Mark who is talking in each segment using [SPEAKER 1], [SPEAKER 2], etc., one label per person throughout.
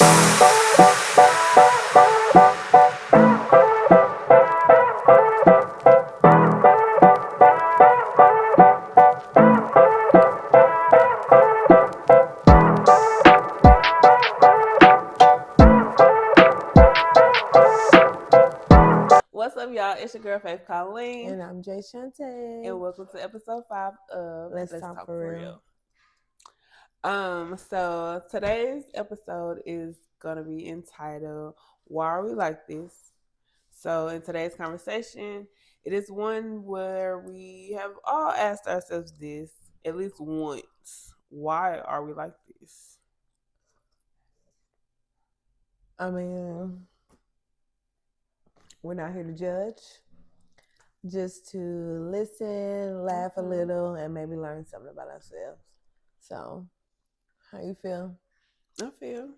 [SPEAKER 1] What's up, y'all? It's your girl Faith Colleen,
[SPEAKER 2] And I'm Jay Shante.
[SPEAKER 1] and welcome to episode 5 of
[SPEAKER 2] Let's Talk For Real.
[SPEAKER 1] So today's episode is gonna be entitled "Why Are We Like This?" So in today's conversation, it is one where we have all asked ourselves this at least once: Why are we like this?
[SPEAKER 2] I mean, we're not here to judge, just to listen, laugh a little, and maybe learn something about ourselves. So, how you feel?
[SPEAKER 1] I feel.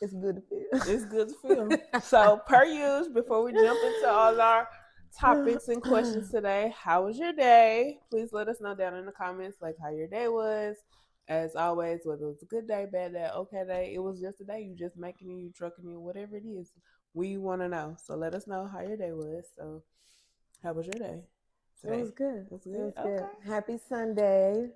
[SPEAKER 2] It's good to feel.
[SPEAKER 1] It's good to feel. So, per usual, before we jump into all our topics and questions today, how was your day? Please let us know down in the comments like how your day was. As always, whether it was a good day, bad day, okay day, it was just a day. You just making it, you trucking it, whatever it is. We want to know. So let us know how your day was. So, how was your day today?
[SPEAKER 2] It was good.
[SPEAKER 1] It was good.
[SPEAKER 2] It was
[SPEAKER 1] Okay.
[SPEAKER 2] good. Happy Sunday.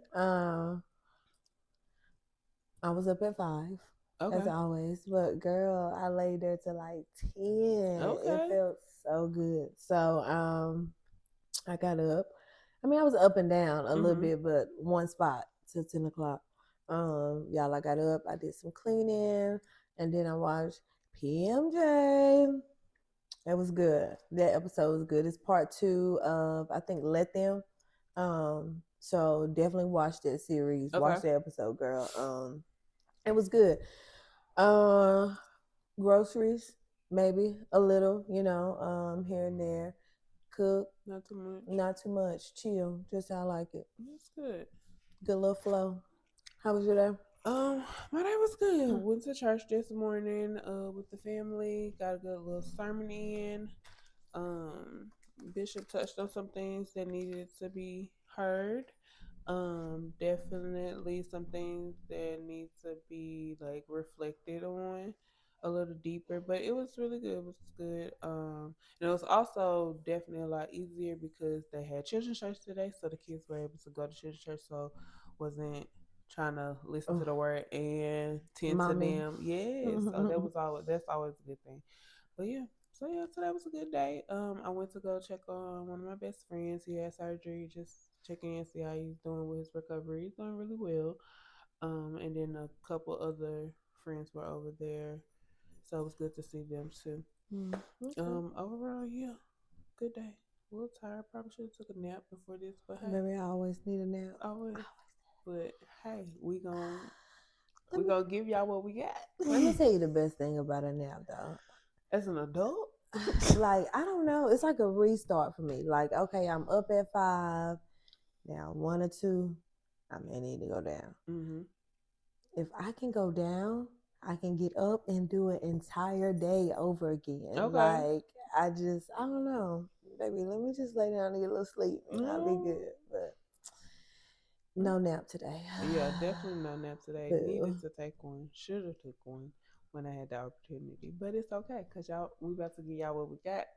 [SPEAKER 2] I was up at 5.
[SPEAKER 1] Okay.
[SPEAKER 2] As always, but girl, I laid there till like 10.
[SPEAKER 1] Okay.
[SPEAKER 2] It felt so good. So I got up. I mean, I was up and down a little bit, but one spot till 10 o'clock. Y'all, I got up, I did some cleaning, and then I watched PMJ. It was good. That episode was good. It's part 2 of, I think, Let Them. So definitely watch that series.
[SPEAKER 1] Okay.
[SPEAKER 2] Watch that episode, girl. It was good. Groceries, maybe a little, here and there. Cook,
[SPEAKER 1] Not too much.
[SPEAKER 2] not too much. Chill, just how I like it.
[SPEAKER 1] That's good.
[SPEAKER 2] Good little flow. How was your day?
[SPEAKER 1] My day was good. Went to church this morning with the family. Got a good little sermon in. Bishop touched on some things that needed to be heard. Definitely some things that need to be like reflected on a little deeper. But it was really good. It was good. And it was also definitely a lot easier because they had children's church today, so the kids were able to go to children's church. So wasn't trying to listen to the word and tend
[SPEAKER 2] Mommy.
[SPEAKER 1] to them. Yes. So that's always a good thing. But yeah. So yeah, today was a good day. I went to go check on one of my best friends. He had surgery, just check in, see how he's doing with his recovery. He's doing really well. And then a couple other friends were over there. So it was good to see them too.
[SPEAKER 2] Okay.
[SPEAKER 1] Overall, yeah, good day. A little tired. Probably should have took a nap before this, but hey,
[SPEAKER 2] Baby, I always need a nap.
[SPEAKER 1] always. But hey, we gonna give y'all what we got.
[SPEAKER 2] Let me tell you the best thing about a nap, though.
[SPEAKER 1] As an adult,
[SPEAKER 2] Like, I don't know. It's like a restart for me. Like, okay, I'm up at 5. Now, 1 or 2, I may need to go down. If I can go down, I can get up and do an entire day over again.
[SPEAKER 1] Okay.
[SPEAKER 2] Like, I don't know. Baby, let me just lay down and get a little sleep and I'll be good. But no nap today.
[SPEAKER 1] Yeah, definitely no nap today.
[SPEAKER 2] Boo.
[SPEAKER 1] Needed to take one. Should have took one when I had the opportunity. But it's okay, because we about to give y'all what we got.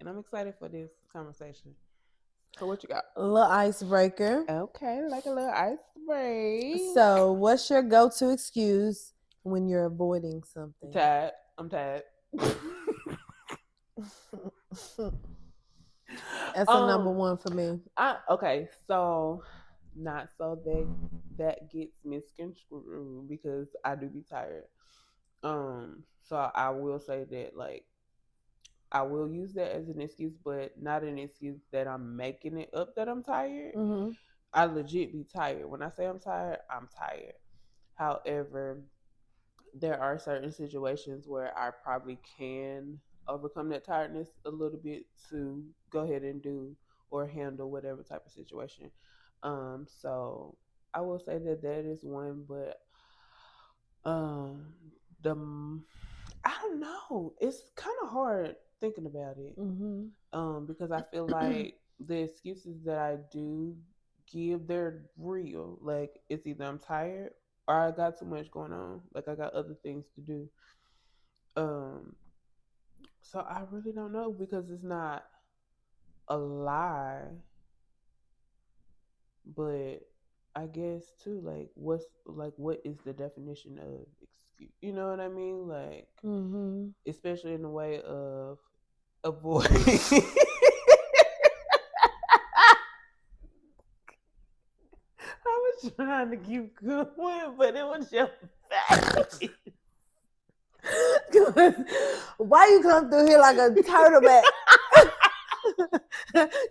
[SPEAKER 1] And I'm excited for this conversation. So what you got?
[SPEAKER 2] A little icebreaker.
[SPEAKER 1] Okay, like a little ice break.
[SPEAKER 2] So what's your go-to excuse when you're avoiding something?
[SPEAKER 1] Tired. I'm tired.
[SPEAKER 2] That's a number one for me.
[SPEAKER 1] Okay, so not so that gets misconstrued because I do be tired. So I will say that like I will use that as an excuse, but not an excuse that I'm making it up that I'm tired. I legit be tired. When I say I'm tired, I'm tired. However, there are certain situations where I probably can overcome that tiredness a little bit to go ahead and do or handle whatever type of situation. So I will say that is one, but the I don't know. It's kind of hard thinking about it. Because I feel like the excuses that I do give, they're real. Like it's either I'm tired or I got too much going on. Like I got other things to do. Um, so I really don't know because it's not a lie, but I guess too, like what is the definition of excuse? You know what I mean? Like
[SPEAKER 2] Mm-hmm.
[SPEAKER 1] especially in the way of avoid. I was trying to keep going, but it was your face.
[SPEAKER 2] Why you come through here like a turtleback?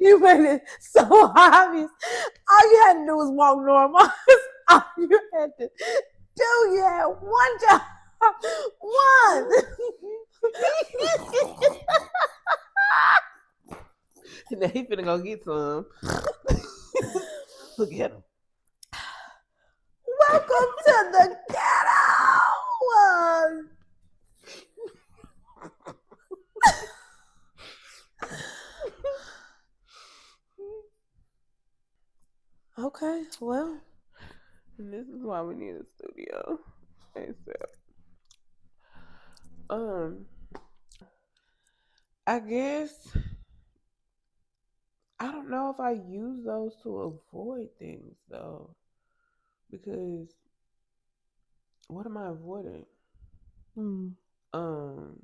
[SPEAKER 2] You made it so obvious. All you had to do was walk normal. All you had to do. You had one job. One.
[SPEAKER 1] Now he finna go get some. Look at him.
[SPEAKER 2] Welcome to the ghetto. Okay, well.
[SPEAKER 1] And this is why we need a studio. ASAP. I guess I don't know if I use those to avoid things though. Because what am I avoiding? Um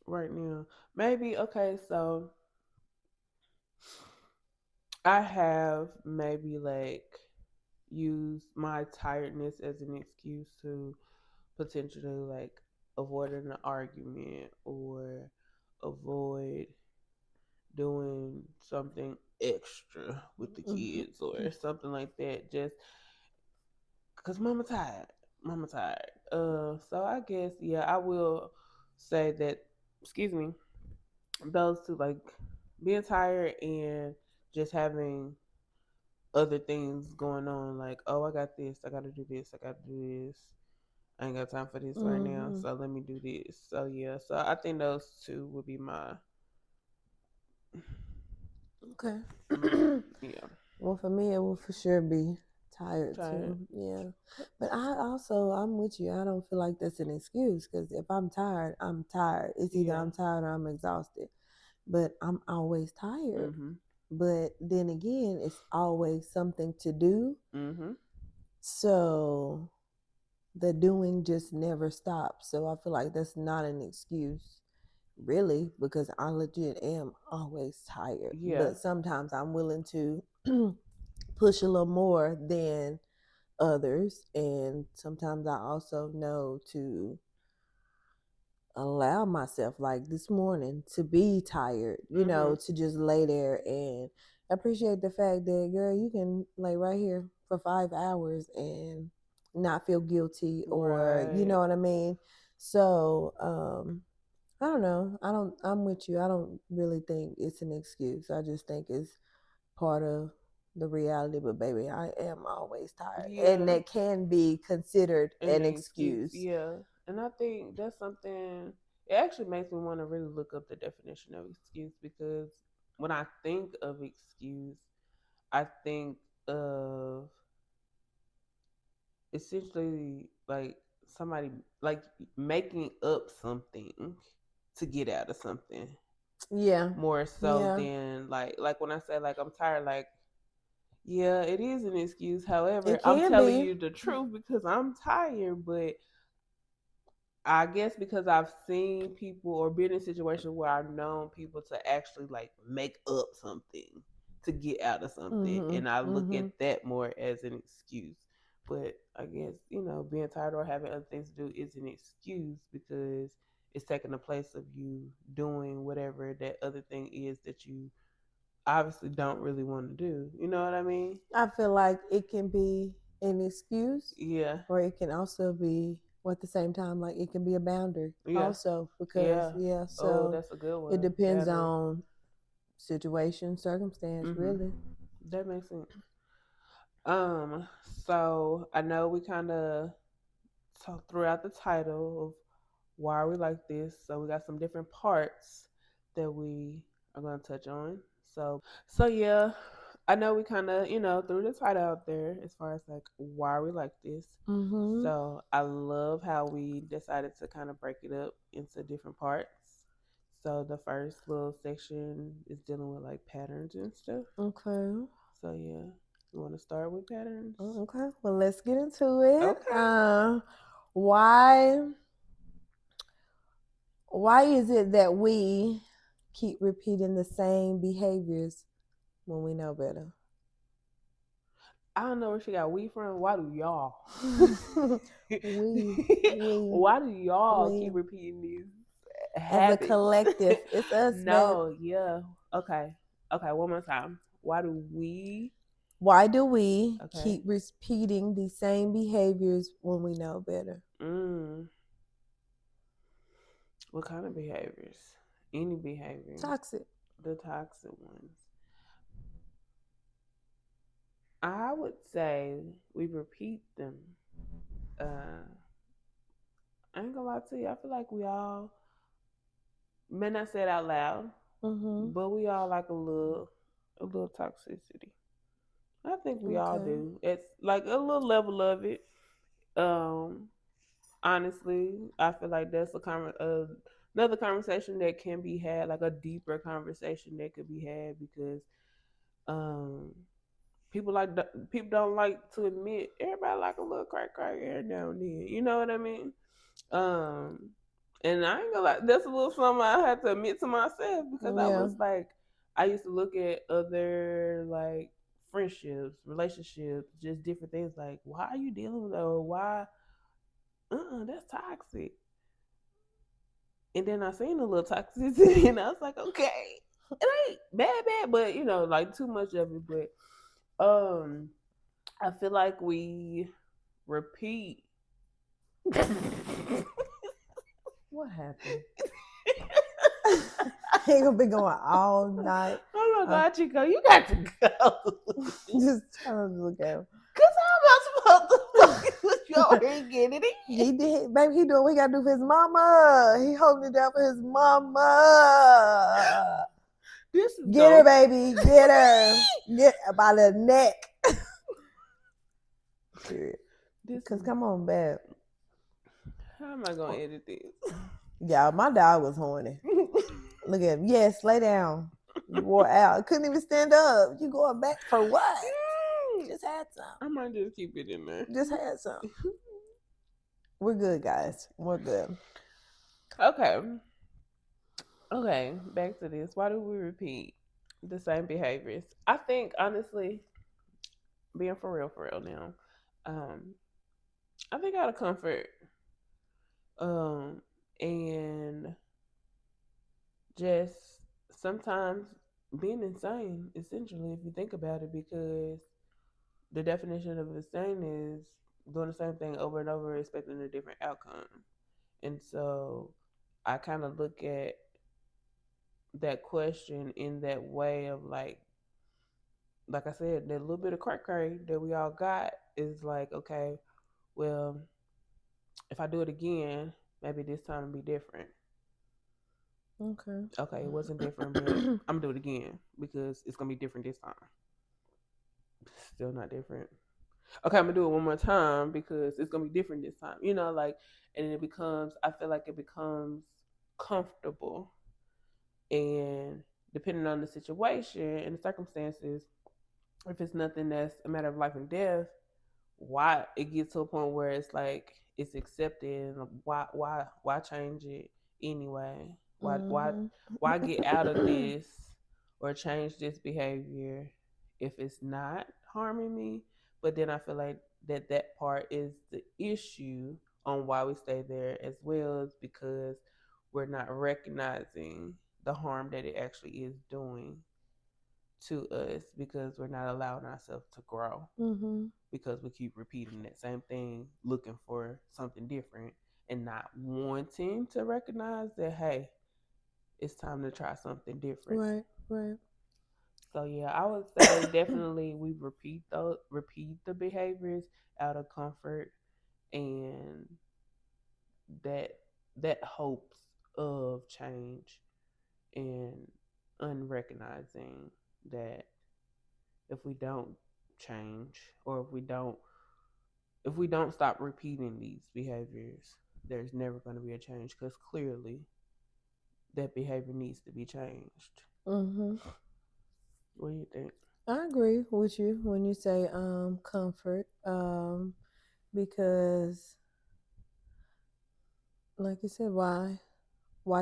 [SPEAKER 1] right now. Maybe okay, so I have maybe like used my tiredness as an excuse to potentially like avoid an argument or avoid doing something extra with the kids or something like that just because mama tired. So I guess yeah, I will say that, excuse me, those two, like being tired and just having other things going on, like, oh, I got this, I gotta do this, I gotta do this, I ain't got time for this right now, so let me do this. So yeah, so I think those two would be my
[SPEAKER 2] Okay.
[SPEAKER 1] yeah.
[SPEAKER 2] Well, for me, it will for sure be tired too. Yeah. But I'm with you. I don't feel like that's an excuse because if I'm tired, I'm tired. It's either I'm tired or I'm exhausted. But I'm always tired. But then again, it's always something to do. So the doing just never stops. So I feel like that's not an excuse, really, because I legit am always tired.
[SPEAKER 1] Yeah.
[SPEAKER 2] But sometimes I'm willing to push a little more than others. And sometimes I also know to allow myself, like this morning, to be tired, to just lay there and appreciate the fact that, girl, you can lay right here for 5 hours and not feel guilty or, you know what I mean? So, I don't know. I'm with you. I don't really think it's an excuse. I just think it's part of the reality. But baby, I am always tired. Yeah. And that can be considered an excuse.
[SPEAKER 1] Yeah. And I think that's something, it actually makes me want to really look up the definition of excuse, because when I think of excuse, I think of essentially like somebody like making up something to get out of something.
[SPEAKER 2] Yeah.
[SPEAKER 1] More so than like when I say like I'm tired, like yeah, it is an excuse. However, I'm telling you the truth because I'm tired, but I guess because I've seen people or been in situations where I've known people to actually like make up something to get out of something, and I look at that more as an excuse. But I guess, being tired or having other things to do is an excuse because it's taking the place of you doing whatever that other thing is that you obviously don't really want to do. You know what I mean?
[SPEAKER 2] I feel like it can be an excuse.
[SPEAKER 1] Yeah.
[SPEAKER 2] Or it can also be, or at the same time, like it can be a boundary also, because so
[SPEAKER 1] that's a good one.
[SPEAKER 2] It depends on situation, circumstance, really.
[SPEAKER 1] That makes sense. So I know we kind of talked throughout the title of why are we like this. So we got some different parts that we are going to touch on. So yeah, I know we kind of, threw the title out there as far as like why we like this.
[SPEAKER 2] Mm-hmm.
[SPEAKER 1] So I love how we decided to kind of break it up into different parts. So the first little section is dealing with like patterns and stuff.
[SPEAKER 2] Okay.
[SPEAKER 1] So yeah, you want to start with patterns?
[SPEAKER 2] Okay. Well, let's get into it.
[SPEAKER 1] Okay.
[SPEAKER 2] Why? Why is it that we keep repeating the same behaviors when we know better?
[SPEAKER 1] I don't know where she got we from. Why do y'all?
[SPEAKER 2] we,
[SPEAKER 1] Why do y'all
[SPEAKER 2] we,
[SPEAKER 1] keep repeating these
[SPEAKER 2] as a
[SPEAKER 1] habits?
[SPEAKER 2] collective, it's us, babe.
[SPEAKER 1] No, yeah. Okay. Okay, one more time. Why do we
[SPEAKER 2] Why do we
[SPEAKER 1] okay.
[SPEAKER 2] keep repeating the same behaviors when we know better?
[SPEAKER 1] What kind of behaviors? Any behavior.
[SPEAKER 2] Toxic.
[SPEAKER 1] The toxic ones. I would say we repeat them. I ain't gonna lie to you. I feel like we all may not say it out loud, but we all like a little toxicity. I think we all
[SPEAKER 2] Okay.
[SPEAKER 1] do. It's like a little level of it. Um, Honestly, I feel like that's another conversation that can be had, like a deeper conversation that could be had because um, people don't like to admit everybody like a little crack every now and then. You know what I mean? Um, and I ain't gonna lie, that's a little something I had to admit to myself because I
[SPEAKER 2] Yeah.
[SPEAKER 1] was like, I used to look at other like friendships, relationships, just different things like, why are you dealing with that? Or why? That's toxic. And then I seen a little toxicity, and I was like, okay, it ain't bad, but like too much of it. But I feel like we repeat.
[SPEAKER 2] What happened? Ain't gonna be going all night.
[SPEAKER 1] Oh my God, Chico, you got to go.
[SPEAKER 2] Just trying to look at him.
[SPEAKER 1] Cause how am I supposed to look at you over here getting it?
[SPEAKER 2] He did, baby. He doing what he gotta do for his mama. He holding it down for his mama.
[SPEAKER 1] This is
[SPEAKER 2] Get her, baby. Get her. Get her by the neck. Cause come on, babe.
[SPEAKER 1] How am I gonna edit this?
[SPEAKER 2] Yeah, my dog was horny. Look at him. Yes, lay down. You wore out. Couldn't even stand up. You going back for what? Just had some.
[SPEAKER 1] I might just keep it in there.
[SPEAKER 2] Just had some. We're good, guys. We're good.
[SPEAKER 1] Okay. Okay, back to this. Why do we repeat the same behaviors? I think honestly, being for real now, I think out of comfort, and just sometimes being insane, essentially, if you think about it, because the definition of insane is doing the same thing over and over, expecting a different outcome. And so I kind of look at that question in that way of like I said, that little bit of crack that we all got is like, okay, well, if I do it again, maybe this time it'll be different.
[SPEAKER 2] Okay.
[SPEAKER 1] Okay, it wasn't different, but I'm gonna do it again because it's gonna be different this time. Still not different. Okay, I'm gonna do it one more time because it's gonna be different this time. And it becomes. I feel like it becomes comfortable, and depending on the situation and the circumstances, if it's nothing that's a matter of life and death, why it gets to a point where it's like it's accepted. Why change it anyway? Why get out of this or change this behavior if it's not harming me? But then I feel like that part is the issue on why we stay there as well, is because we're not recognizing the harm that it actually is doing to us, because we're not allowing ourselves to grow, because we keep repeating that same thing, looking for something different and not wanting to recognize that, hey, it's time to try something different.
[SPEAKER 2] Right.
[SPEAKER 1] So yeah, I would say definitely we repeat the behaviors out of comfort and that hopes of change, and unrecognizing that if we don't change, or if we don't stop repeating these behaviors, there's never going to be a change, because clearly that behavior needs to be changed.
[SPEAKER 2] Mm-hmm.
[SPEAKER 1] What do you think?
[SPEAKER 2] I agree with you when you say comfort, because like you said, why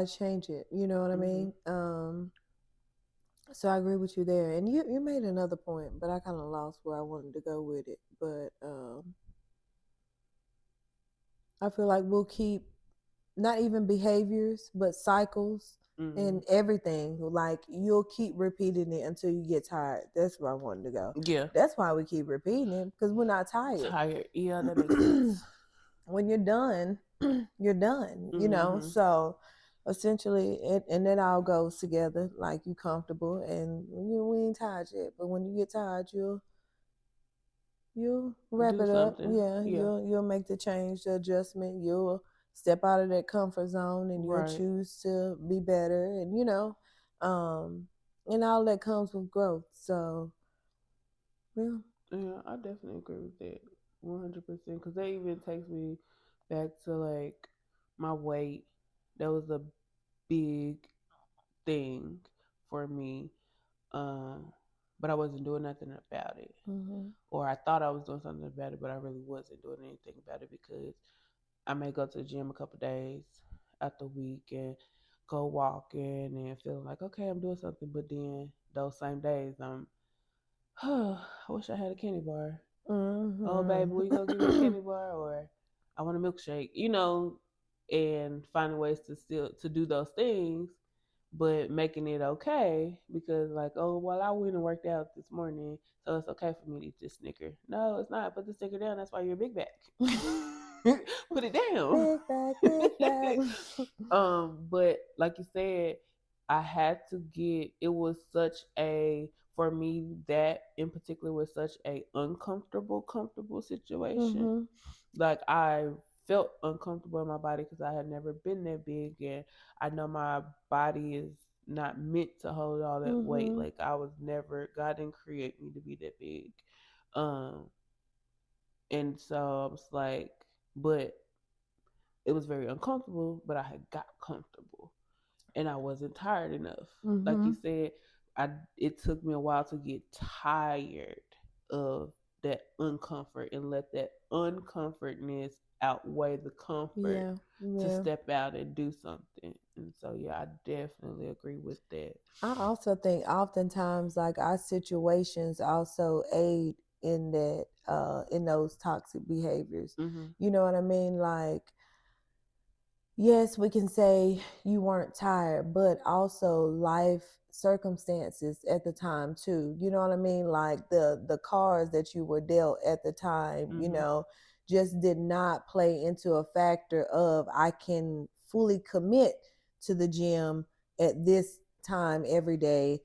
[SPEAKER 2] change it? You know what I
[SPEAKER 1] Mm-hmm.
[SPEAKER 2] mean? So I agree with you there. And you made another point, but I kind of lost where I wanted to go with it. But I feel like we'll keep not even behaviors, but cycles
[SPEAKER 1] Mm-hmm.
[SPEAKER 2] and everything. Like you'll keep repeating it until you get tired. That's where I wanted to go.
[SPEAKER 1] Yeah.
[SPEAKER 2] That's why we keep repeating it because we're not tired.
[SPEAKER 1] Tired. Yeah, that makes sense.
[SPEAKER 2] When you're done, you're done, you know?
[SPEAKER 1] Mm-hmm.
[SPEAKER 2] So essentially, and then all goes together like you comfortable and we ain't tired yet. But when you get tired, you'll wrap
[SPEAKER 1] Do
[SPEAKER 2] it up.
[SPEAKER 1] something.
[SPEAKER 2] Yeah,
[SPEAKER 1] Yeah.
[SPEAKER 2] you'll make the change, the adjustment. You'll step out of that comfort zone and you'll
[SPEAKER 1] Right.
[SPEAKER 2] choose to be better. And um, and all that comes with growth. So yeah.
[SPEAKER 1] Yeah, I definitely agree with that. 100%. Because that even takes me back to like my weight. That was a big thing for me. Um, but I wasn't doing nothing about it.
[SPEAKER 2] Mm-hmm.
[SPEAKER 1] Or I thought I was doing something about it, but I really wasn't doing anything about it, because I may go to the gym a couple days out the week and go walking and feeling like, okay, I'm doing something. But then those same days, I wish I had a candy bar. Oh, baby, will you go give me a
[SPEAKER 2] Mm-hmm.
[SPEAKER 1] candy bar? Or I want a milkshake, and finding ways to still to do those things, but making it okay, because like, oh, well, I went and worked out this morning, so it's okay for me to eat this Snicker. No, it's not. Put the Snicker down. That's why you're a big back. Put it down.
[SPEAKER 2] Big bag, big bag.
[SPEAKER 1] But like you said, I had to get. It was such a for me that in particular was such a comfortable situation.
[SPEAKER 2] Mm-hmm.
[SPEAKER 1] Like I felt uncomfortable in my body because I had never been that big, and I know my body is not meant to hold all that weight.
[SPEAKER 2] Mm-hmm.
[SPEAKER 1] Like I was never God didn't create me to be that big. Um and so I was like, but it was very uncomfortable, but I had got comfortable and I wasn't tired enough. Like you
[SPEAKER 2] Mm-hmm.
[SPEAKER 1] said, I it took me a while to get tired of that uncomfort and let that uncomfortness outweigh the comfort
[SPEAKER 2] Yeah.
[SPEAKER 1] to
[SPEAKER 2] Yeah.
[SPEAKER 1] step out and do something. And so yeah, I definitely agree with that.
[SPEAKER 2] I also think oftentimes like our situations also aid in that in those toxic behaviors.
[SPEAKER 1] Mhm.
[SPEAKER 2] You know what I mean? Like yes, we can say you weren't tired, but also life circumstances at the time too. You know what I mean? Like the cards that you were dealt at the time,
[SPEAKER 1] Mhm.
[SPEAKER 2] just did not play into a factor of I can fully commit to the gym at this time every day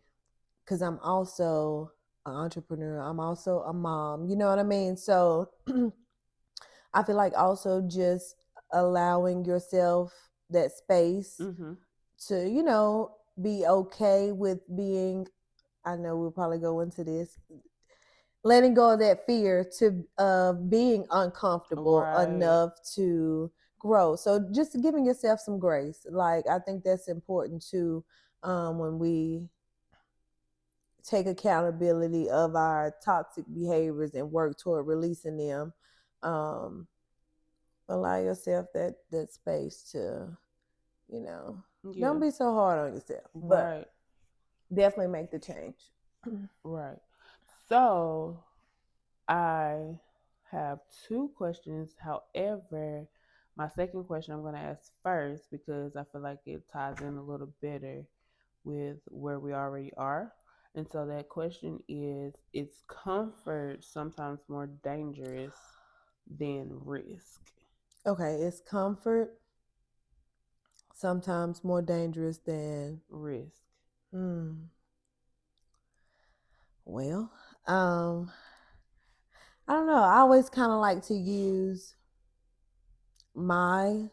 [SPEAKER 2] because I'm also an entrepreneur. I'm also a mom. You know what I mean? So I feel like also just allowing yourself that space
[SPEAKER 1] Mhm.
[SPEAKER 2] to, be okay with being, I know we'll probably go into this, letting go of that fear to being uncomfortable
[SPEAKER 1] Right.
[SPEAKER 2] enough to grow. So just giving yourself some grace. Like I think that's important too when we take accountability of our toxic behaviors and work toward releasing them. Um, Allow yourself that space to, you know, don't
[SPEAKER 1] Yeah.
[SPEAKER 2] be so hard on yourself, but
[SPEAKER 1] Right.
[SPEAKER 2] definitely make the change.
[SPEAKER 1] Right. So I have two questions. However, my second question I'm going to ask first because I feel like it ties in a little better with where we already are. And so that question is comfort sometimes more dangerous than risk?
[SPEAKER 2] Okay, it's comfort sometimes more dangerous than
[SPEAKER 1] Risk.
[SPEAKER 2] mm, well, um I don't know. I always kind of like to use my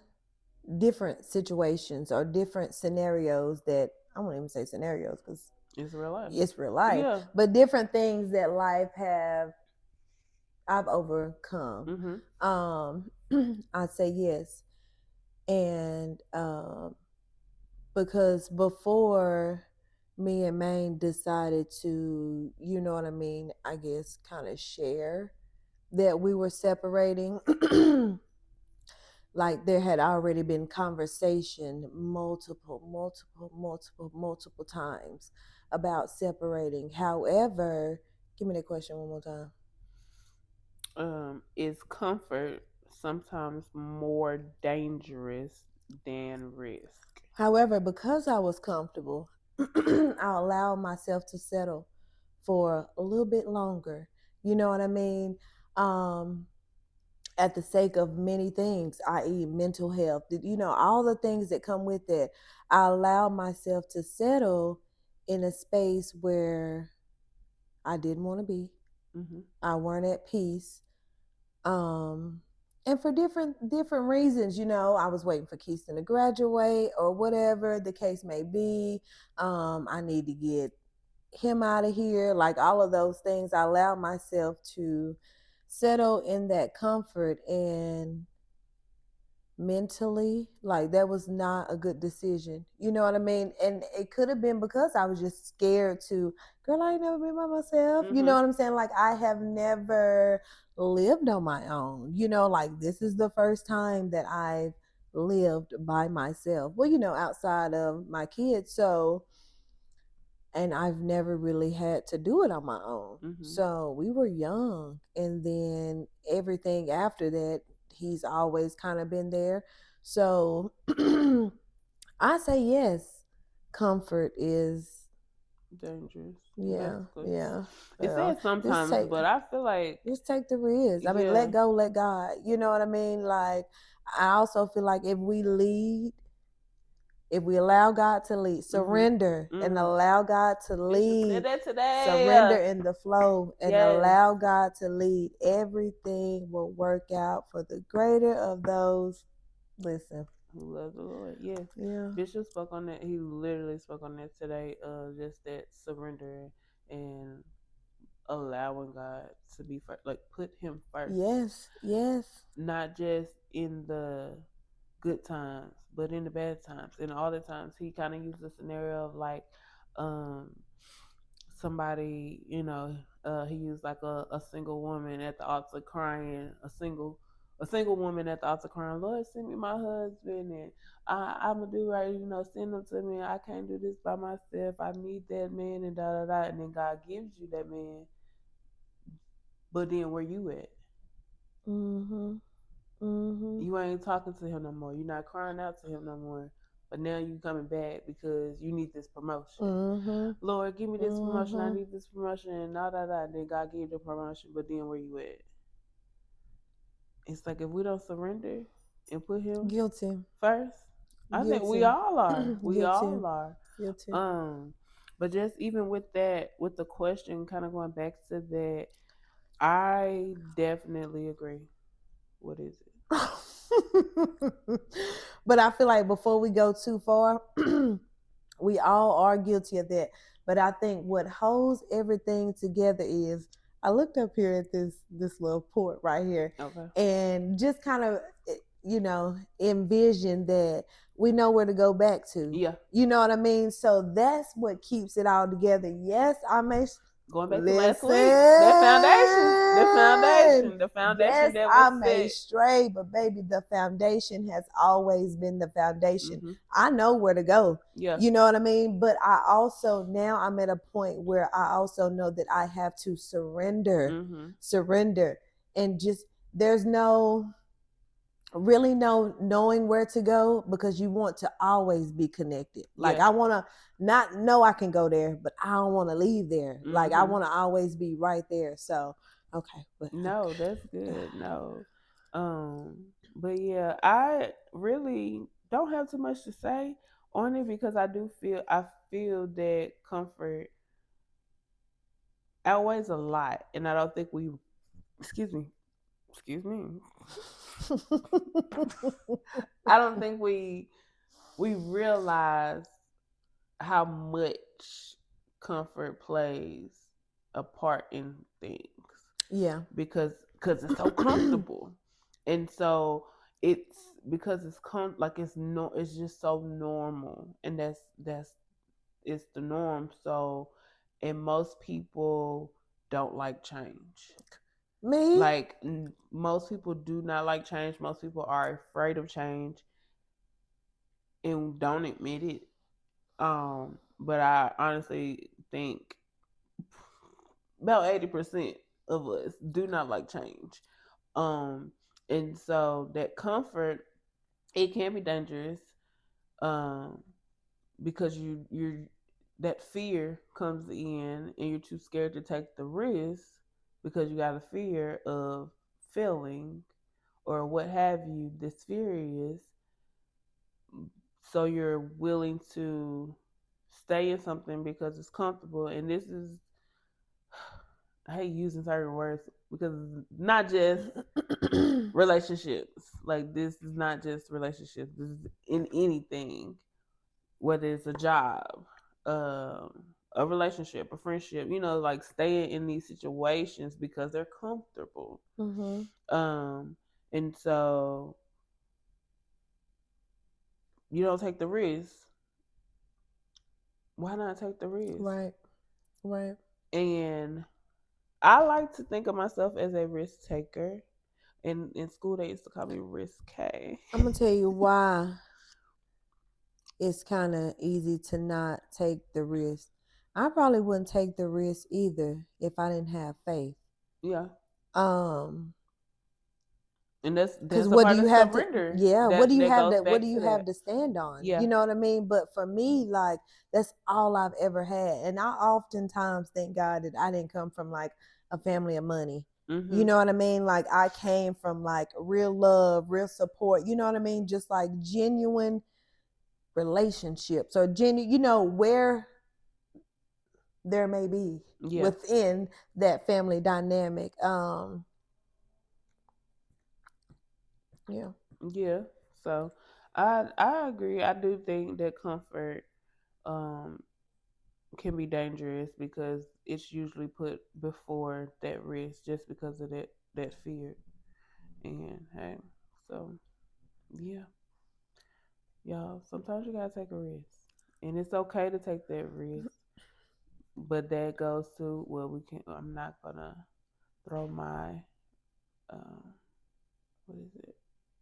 [SPEAKER 2] different situations or different scenarios that I won't even say scenarios because
[SPEAKER 1] It's real life.
[SPEAKER 2] It's real life.
[SPEAKER 1] Yeah.
[SPEAKER 2] But different things that life I've overcome. I'd say yes. And because before me and Maine decided to, you know what I mean, I guess kind of share that we were separating, like there had already been conversation multiple times about separating. However, give me that question one more time.
[SPEAKER 1] Is comfort sometimes more dangerous than risk?
[SPEAKER 2] However, because I was comfortable, I allowed myself to settle for a little bit longer. You know what I mean? Um, at the sake of many things, i.e., mental health, all the things that come with it. I allowed myself to settle in a space where I didn't want to be.
[SPEAKER 1] Mm-hmm.
[SPEAKER 2] I weren't at peace. And for different reasons, I was waiting for Keiston to graduate or whatever the case may be. I need to get him out of here, like all of those things. I allowed myself to settle in that comfort, and mentally, like, that was not a good decision. You know what I mean? And it could have been because I was just scared to, girl, I ain't never been by myself. You know what I'm saying? Like, I have never lived on my own. Like, this is the first time that I've lived by myself. Well, outside of my kids. So, and I've never really had to do it on my own. So we were young. And then everything after that, he's always kind of been there. So I say yes, comfort is
[SPEAKER 1] dangerous.
[SPEAKER 2] Yeah.
[SPEAKER 1] It says sometimes, but I feel like
[SPEAKER 2] just take the risk. I mean, let go, let God. You know what I mean? Like, I also feel like if we allow God to lead, surrender and allow God to lead, surrender in the flow and allow God to lead, everything will work out for the greater of those. Listen,
[SPEAKER 1] who love the Lord. Yes.
[SPEAKER 2] Yeah.
[SPEAKER 1] Bishop spoke on that. He literally spoke on that today. Just that surrender and allowing God to be first, like put Him first.
[SPEAKER 2] Yes.
[SPEAKER 1] Not just in the good times, but in the bad times. And all the times he kind of used the scenario of like somebody, he used like a single woman at the altar crying, a single woman at the altar crying, Lord, send me my husband, and I'm gonna do right, send him to me. I can't do this by myself. I need that man, and da da da. And then God gives you that man, but then where you at? You ain't talking to him no more. You're not crying out to him no more. But now you coming back because you need this promotion. Lord, give me this promotion. I need this promotion, and da da da. Then God give you the promotion, but then where you at? It's like if we don't surrender and put Him
[SPEAKER 2] guilty
[SPEAKER 1] first, I think we all are. We all are.
[SPEAKER 2] Guilty.
[SPEAKER 1] But just even with that, with the question, kind of going back to that, I definitely agree. What is it?
[SPEAKER 2] But I feel like before we go too far, we all are guilty of that. But I think what holds everything together is, I looked up here at this little port right here, and just kind of, envision that we know where to go back to.
[SPEAKER 1] Yeah.
[SPEAKER 2] You know what I mean? So that's what keeps it all together. Yes, I may
[SPEAKER 1] going back to last week, the foundation
[SPEAKER 2] yes,
[SPEAKER 1] that was
[SPEAKER 2] I may stray, but baby, the foundation has always been the foundation. I know where to go.
[SPEAKER 1] Yeah.
[SPEAKER 2] You know what I mean? But I also, now I'm at a point where I also know that I have to surrender, and just, there's no really knowing where to go, because you want to always be connected. Like, I want to not know I can go there, but I don't want to leave there. Like, I want to always be right there. So, okay. But
[SPEAKER 1] no, that's good. No. But yeah, I really don't have too much to say on it, because I feel that comfort outweighs a lot, and I don't think we excuse me I don't think we realize how much comfort plays a part in things.
[SPEAKER 2] Yeah.
[SPEAKER 1] Because it's so comfortable. And so it's because it's just so normal, and that's it's the norm. So, and most people don't like change.
[SPEAKER 2] Me?
[SPEAKER 1] Like most people do not like change. Most people are afraid of change and don't admit it. But I honestly think about 80% of us do not like change. Um, and so that comfort, it can be dangerous. Um, because you're that fear comes in and you're too scared to take the risk because you got a fear of failing or what have you. This fear is, so you're willing to stay in something because it's comfortable. And this is, I hate using certain words because it's not just relationships. Like, this is not just relationships. This is in anything, whether it's a job, a relationship, a friendship. Like staying in these situations because they're comfortable. And so you don't take the risk. Why not take the risk?
[SPEAKER 2] Right.
[SPEAKER 1] And I like to think of myself as a risk taker. And in school, they used to call me Risk K.
[SPEAKER 2] I'm gonna tell you why it's kind of easy to not take the risk. I probably wouldn't take the risk either if I didn't have faith.
[SPEAKER 1] Yeah.
[SPEAKER 2] And
[SPEAKER 1] that's
[SPEAKER 2] because
[SPEAKER 1] a
[SPEAKER 2] what do
[SPEAKER 1] part
[SPEAKER 2] you
[SPEAKER 1] of
[SPEAKER 2] have to?
[SPEAKER 1] surrender.
[SPEAKER 2] Yeah. What do you have
[SPEAKER 1] goes
[SPEAKER 2] to? What
[SPEAKER 1] back
[SPEAKER 2] do you
[SPEAKER 1] to
[SPEAKER 2] have
[SPEAKER 1] that.
[SPEAKER 2] to stand on?
[SPEAKER 1] Yeah.
[SPEAKER 2] You know what I mean. But for me, like that's all I've ever had, and I oftentimes thank God that I didn't come from like a family of money.
[SPEAKER 1] Mm-hmm.
[SPEAKER 2] You know what I mean? Like I came from like real love, real support. You know what I mean? Just like genuine relationships or where there may be within that family dynamic.
[SPEAKER 1] Yeah. So I agree. I do think that comfort can be dangerous because it's usually put before that risk just because of that fear. And hey, so yeah. Y'all, sometimes you gotta take a risk. And it's okay to take that risk. But that goes to, well, I'm not gonna throw my what is it?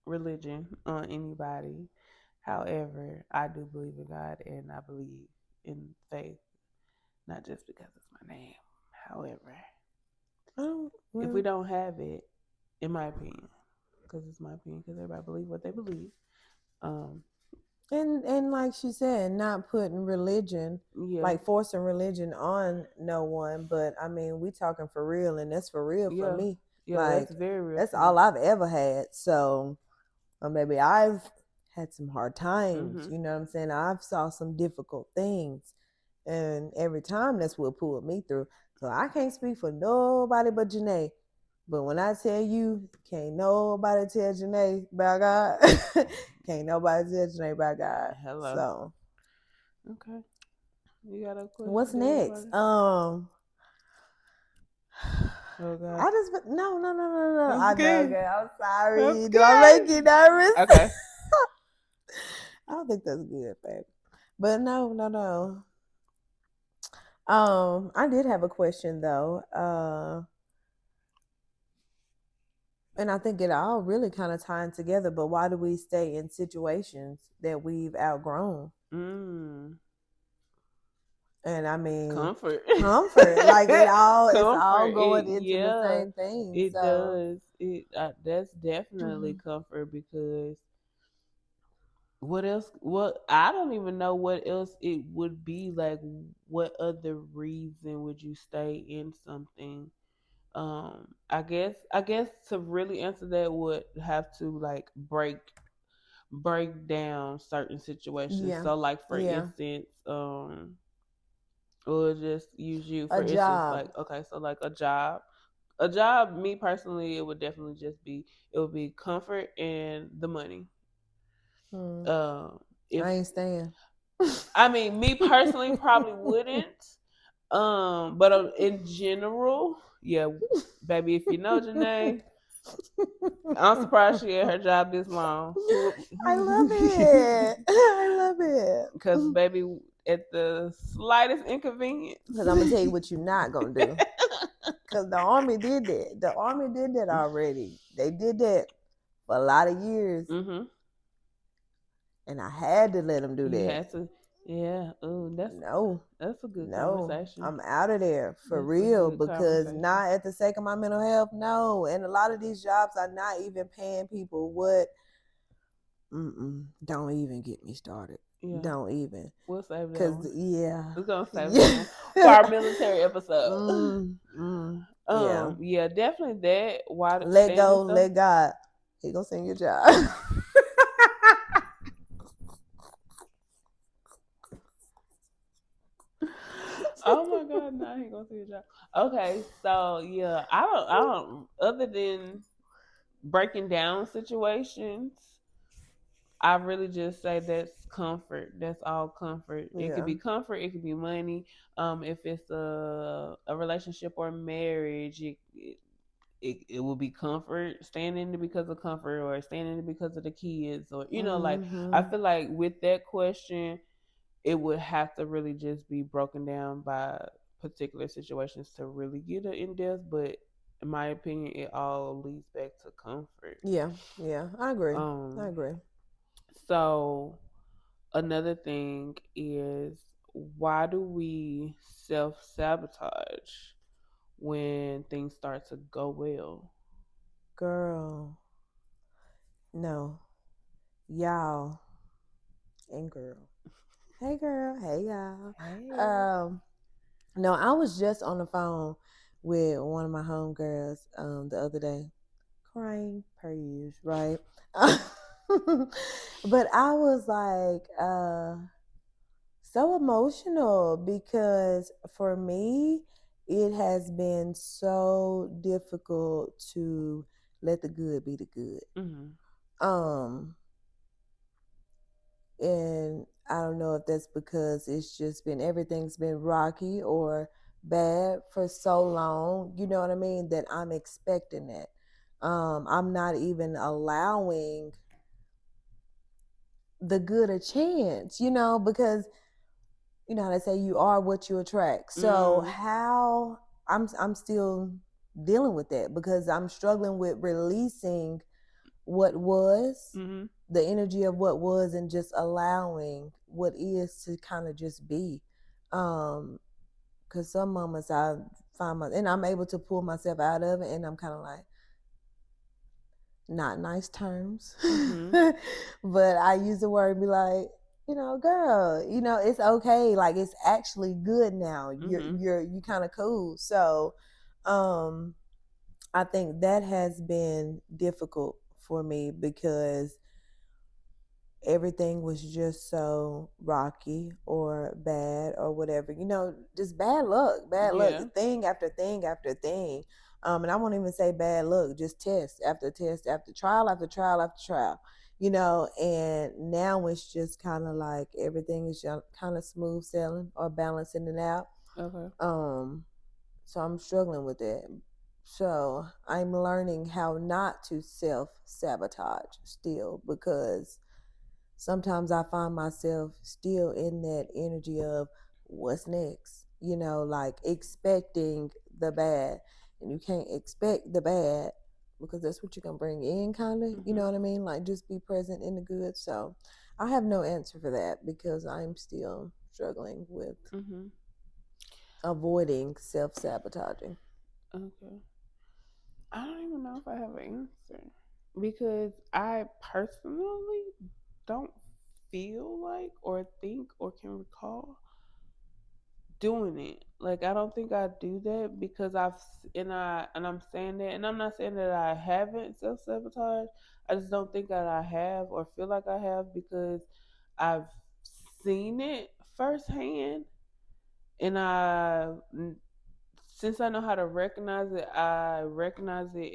[SPEAKER 1] Religion on anybody. However, I do believe in God and I believe in faith, not just because it's my name. However, if we don't have it, in my opinion, because it's my opinion, because everybody believes what they believe.
[SPEAKER 2] And like she said, not putting religion, like forcing religion on no one. But I mean, we talking for real, and that's for real for me.
[SPEAKER 1] Yeah, like, that's very real.
[SPEAKER 2] That's all I've ever had. So, maybe I've had some hard times. You know what I'm saying? I've saw some difficult things, and every time that's what pulled me through. So I can't speak for nobody but Janae. But when I tell you, can't nobody tell Janae about God. Can't nobody tell Janae about God.
[SPEAKER 1] Hello.
[SPEAKER 2] So,
[SPEAKER 1] okay, you got a question?
[SPEAKER 2] What's next?
[SPEAKER 1] Oh God.
[SPEAKER 2] I just no.
[SPEAKER 1] I know,
[SPEAKER 2] okay. I'm sorry. Do I make you nervous?
[SPEAKER 1] Okay.
[SPEAKER 2] I don't think that's good, babe. But no. I did have a question though. And I think it all really kind of tying together. But why do we stay in situations that we've outgrown? And I mean, comfort. Like it's all going into the same thing.
[SPEAKER 1] It does. That's definitely comfort, because what else? I don't even know what else it would be. Like, what other reason would you stay in something? I guess to really answer that would have to like break down certain situations. Yeah. So like, for instance, we'll just use you for instance. Like, okay, so like a job. Me personally, it would definitely it would be comfort and the money.
[SPEAKER 2] I ain't staying.
[SPEAKER 1] I mean, me personally probably wouldn't. But in general, yeah, baby, if you know Janae, I'm surprised she had her job this long.
[SPEAKER 2] I love it. I love it.
[SPEAKER 1] Because, baby, at the slightest inconvenience.
[SPEAKER 2] Because I'm going to tell you what you're not going to do. Because the Army did that. The Army did that already. They did that for a lot of years.
[SPEAKER 1] Mm-hmm.
[SPEAKER 2] And I had to let them do that.
[SPEAKER 1] You had to. Yeah. Ooh, that's a good conversation.
[SPEAKER 2] I'm out of there for real, because not at the sake of my mental health. No. And a lot of these jobs are not even paying people what. Don't even get me started. Yeah. Don't even.
[SPEAKER 1] We'll save that.
[SPEAKER 2] Because
[SPEAKER 1] we're gonna save that for our military episode. Yeah, definitely that. Why
[SPEAKER 2] let go, let God. He gonna send your job.
[SPEAKER 1] Oh my God, now he gonna see your job. Okay, so yeah, I don't. Other than breaking down situations, I really just say that's comfort. That's all comfort. Yeah. It could be comfort. It could be money. If it's a relationship or marriage, it will be comfort. Staying in it because of comfort, or staying in it because of the kids, or like I feel like with that question, it would have to really just be broken down by particular situations to really get it in depth. But in my opinion, it all leads back to comfort.
[SPEAKER 2] Yeah, I agree. I agree.
[SPEAKER 1] So another thing is, why do we self-sabotage when things start to go well?
[SPEAKER 2] Girl, no, y'all and girl. Hey girl, hey y'all. Hey. No, I was just on the phone with one of my homegirls the other day, crying per usual, right? But I was like so emotional, because for me it has been so difficult to let the good be the good. Mm-hmm. And I don't know if that's because it's just been, everything's been rocky or bad for so long, you know what I mean, that I'm expecting that. I'm not even allowing the good a chance, because you know how they say you are what you attract. So how I'm still dealing with that, because I'm struggling with releasing what was, the energy of what was, and just allowing what is to kind of just be. Because some moments I find and I'm able to pull myself out of it, and I'm kind of like, not nice terms, but I use the word, be like, girl, it's okay. Like, it's actually good now. You kind of cool. So, I think that has been difficult for me, because everything was just so rocky or bad or whatever, just bad luck, thing after thing after thing. And I won't even say bad luck, just test after test after trial after trial after trial, and now it's just kind of like everything is kind of smooth sailing or balancing it out. Okay. So I'm struggling with that. So I'm learning how not to self-sabotage still, because sometimes I find myself still in that energy of what's next, like expecting the bad. And you can't expect the bad, because that's what you're going to bring in, kind of, you know what I mean? Like, just be present in the good. So I have no answer for that, because I'm still struggling with avoiding self-sabotaging.
[SPEAKER 1] Okay. I don't even know if I have an answer, because I personally don't feel like, or think, or can recall doing it. Like, I don't think I do that, because I'm saying that, and I'm not saying that I haven't self-sabotaged. I just don't think that I have, or feel like I have, because I've seen it firsthand, and since I know how to recognize it, I recognize it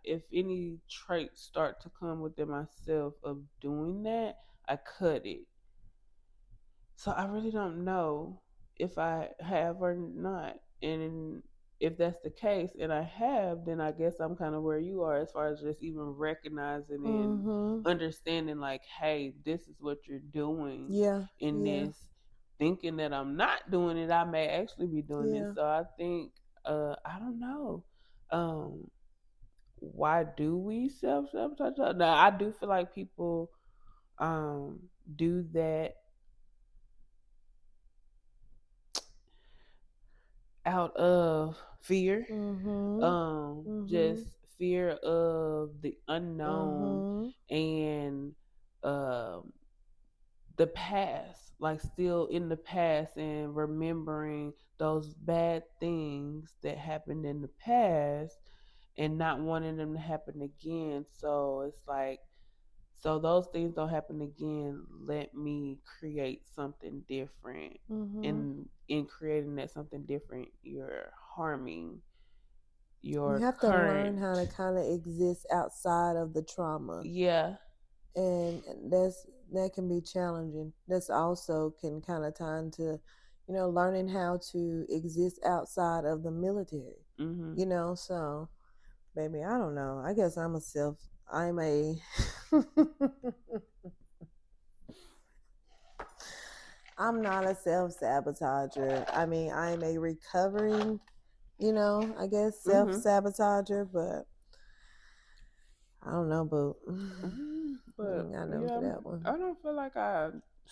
[SPEAKER 1] if any traits start to come within myself of doing that, I cut it. So I really don't know if I have or not. And if that's the case and I have, then I guess I'm kind of where you are as far as just even recognizing and
[SPEAKER 2] Mm-hmm.
[SPEAKER 1] understanding, like, hey, this is what you're doing
[SPEAKER 2] Yeah.
[SPEAKER 1] in
[SPEAKER 2] Yeah.
[SPEAKER 1] this. Thinking that I'm not doing it, I may actually be doing it.
[SPEAKER 2] Yeah.
[SPEAKER 1] So I think, I don't know. Why do we self sabotage? Now, I do feel like people um, do that out of fear,
[SPEAKER 2] Mm-hmm. Mm-hmm.
[SPEAKER 1] just fear of the unknown
[SPEAKER 2] Mm-hmm.
[SPEAKER 1] and um, the past, like still in the past and remembering those bad things that happened in the past and not wanting them to happen again. So it's like, so those things don't happen again. Let me create something different.
[SPEAKER 2] Mm-hmm.
[SPEAKER 1] And in creating that something different, you're harming
[SPEAKER 2] You
[SPEAKER 1] your
[SPEAKER 2] have to learn
[SPEAKER 1] current.
[SPEAKER 2] how to kind of exist outside of the trauma,
[SPEAKER 1] Yeah.
[SPEAKER 2] and that can be challenging. That's also can kind of tie into, learning how to exist outside of the military.
[SPEAKER 1] Mm-hmm.
[SPEAKER 2] So baby, I don't know. I guess I'm a I'm not a self sabotager. I mean, I'm a recovering, I guess self
[SPEAKER 1] Mm-hmm.
[SPEAKER 2] sabotager, but I don't know, boo.
[SPEAKER 1] Mm-hmm.
[SPEAKER 2] You
[SPEAKER 1] But
[SPEAKER 2] ain't got nothing
[SPEAKER 1] yeah,
[SPEAKER 2] for that one.
[SPEAKER 1] I don't feel like I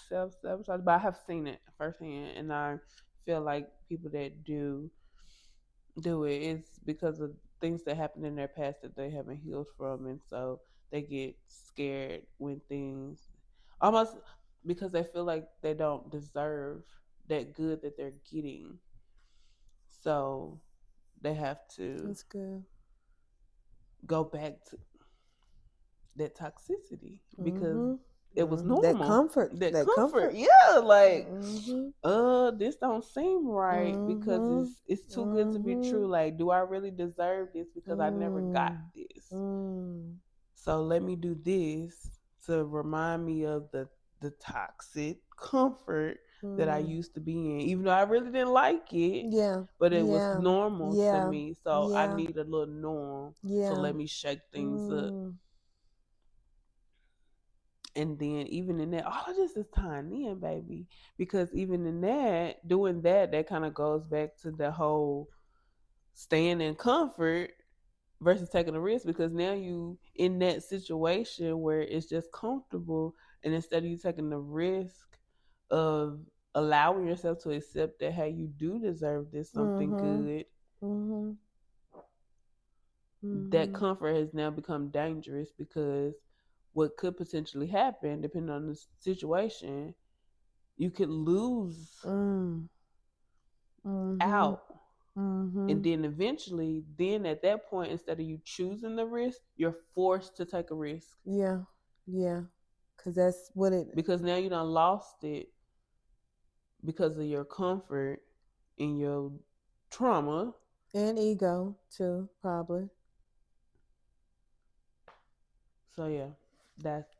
[SPEAKER 1] self sabotage, but I have seen it firsthand, and I feel like people that do it is because of things that happened in their past that they haven't healed from, and so they get scared when things almost because they feel like they don't deserve that good that they're getting, so they have to
[SPEAKER 2] That's good.
[SPEAKER 1] go back to that toxicity because
[SPEAKER 2] Mm-hmm.
[SPEAKER 1] it was
[SPEAKER 2] That
[SPEAKER 1] normal.
[SPEAKER 2] comfort.
[SPEAKER 1] That
[SPEAKER 2] That
[SPEAKER 1] comfort,
[SPEAKER 2] comfort.
[SPEAKER 1] yeah, like
[SPEAKER 2] Mm-hmm.
[SPEAKER 1] this don't seem right because
[SPEAKER 2] Mm-hmm.
[SPEAKER 1] it's too good to be
[SPEAKER 2] Mm-hmm.
[SPEAKER 1] true. Like, do I really deserve this because I never got
[SPEAKER 2] Mm.
[SPEAKER 1] this?
[SPEAKER 2] Mm.
[SPEAKER 1] So let me do this to remind me of the toxic comfort that I
[SPEAKER 2] Mm.
[SPEAKER 1] used to be in, even though I really didn't like it,
[SPEAKER 2] Yeah.
[SPEAKER 1] but it was
[SPEAKER 2] Yeah.
[SPEAKER 1] normal to
[SPEAKER 2] Yeah.
[SPEAKER 1] me. So I
[SPEAKER 2] Yeah.
[SPEAKER 1] need a little norm to
[SPEAKER 2] Yeah.
[SPEAKER 1] let me shake things up.
[SPEAKER 2] Mm.
[SPEAKER 1] And then even in that, all of this is tying in, baby, because even in that, doing that, that kind of goes back to the whole staying in comfort versus taking a risk, because now you in that situation where it's just comfortable, and instead of you taking the risk of allowing yourself to accept that, hey, you do deserve this something
[SPEAKER 2] Mm-hmm.
[SPEAKER 1] good,
[SPEAKER 2] Mm-hmm.
[SPEAKER 1] that
[SPEAKER 2] Mm-hmm.
[SPEAKER 1] comfort has now become dangerous because what could potentially happen depending on the situation, you could lose
[SPEAKER 2] Mm. Mm-hmm.
[SPEAKER 1] out. And
[SPEAKER 2] Mm-hmm.
[SPEAKER 1] then eventually, then at that point, instead of you choosing the risk, you're forced to take a risk
[SPEAKER 2] Yeah. Yeah. Cause that's what it
[SPEAKER 1] because now you done lost it because of your comfort and your trauma.
[SPEAKER 2] and ego too, probably.
[SPEAKER 1] So yeah,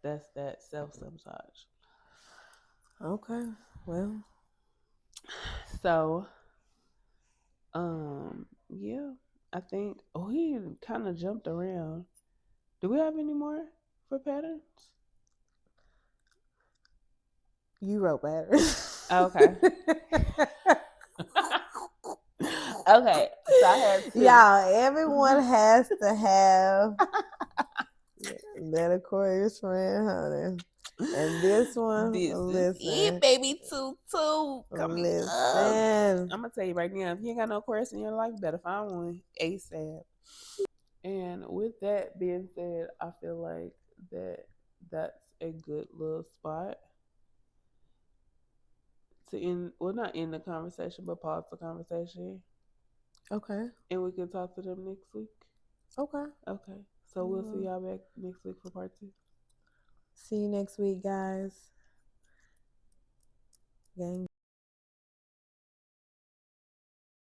[SPEAKER 1] that's that self sabotage.
[SPEAKER 2] Okay. Well,
[SPEAKER 1] So yeah, I think we kind of jumped around. Do we have any more for patterns?
[SPEAKER 2] you wrote better.
[SPEAKER 1] Okay. Okay, so I had two.
[SPEAKER 2] Y'all, everyone has to have that Aquarius friend, honey. And this one,
[SPEAKER 1] This is it,
[SPEAKER 2] listen,
[SPEAKER 1] baby. Two coming up.
[SPEAKER 2] listen.
[SPEAKER 1] I'm gonna tell you right now, if you ain't got no Aquarius in your life, you better find one ASAP. And with that being said, I feel like that's a good little spot to end. Well, not end the conversation, but pause the conversation,
[SPEAKER 2] Okay.
[SPEAKER 1] and we can talk to them next week.
[SPEAKER 2] Okay.
[SPEAKER 1] Okay. So we'll see y'all back next week for part 2.
[SPEAKER 2] See you next week, guys. Gang, gang.